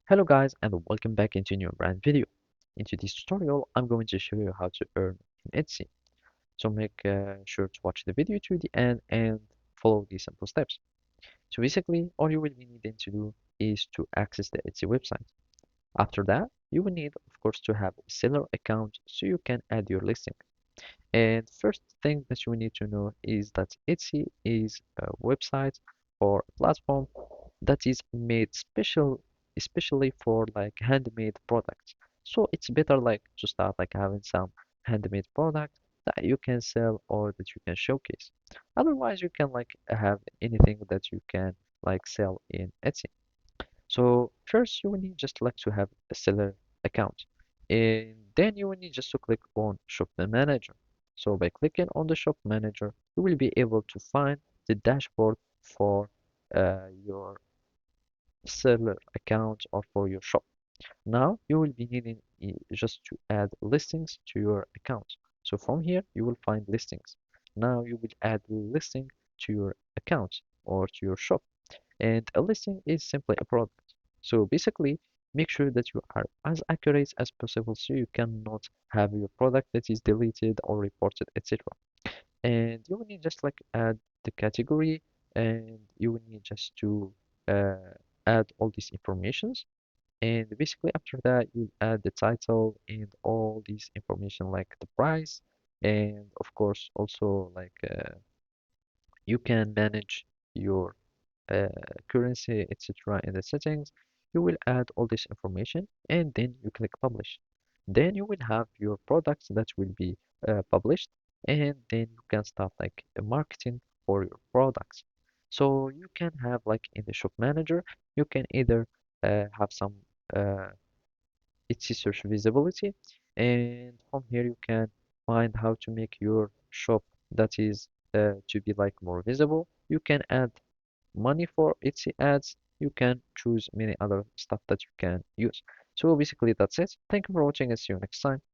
Hello guys and welcome back into a new brand video. In this tutorial, I'm going to show you how to earn in Etsy. So make sure to watch the video to the end and follow these simple steps. So basically, all you will be needing to do is to access the Etsy website. After that, you will need, of course, to have a seller account so you can add your listing. And first thing that you need to know is that Etsy is a website or a platform that is made especially for like handmade products. So it's better like to start like having some handmade product that you can sell or that you can showcase. Otherwise, you can like have anything that you can like sell in Etsy. So first you will need just like to have a seller account. And then you will need just to click on Shop Manager. So by clicking on the Shop Manager, you will be able to find the dashboard for your seller account or for your shop. Now you will be needing just to add listings to your account. So from here you will find listings. Now you will add listing to your account or to your shop. And a listing is simply a product. So basically, make sure that you are as accurate as possible so you cannot have your product that is deleted or reported, etc. And you will need just like add the category and you will need just to uh, add all these informations. And basically after that, you add the title and all these information like the price and of course also like you can manage your uh, currency, etc. in the settings. You will add all this information and then you click publish. Then you will have your products that will be published and then you can start like a marketing for your products. So you can have like in the shop manager, you can either have some uh, Etsy search visibility and from here you can find how to make your shop that is to be like more visible. You can add money for Etsy ads, you can choose many other stuff that you can use. So basically that's it. Thank you for watching and see you next time.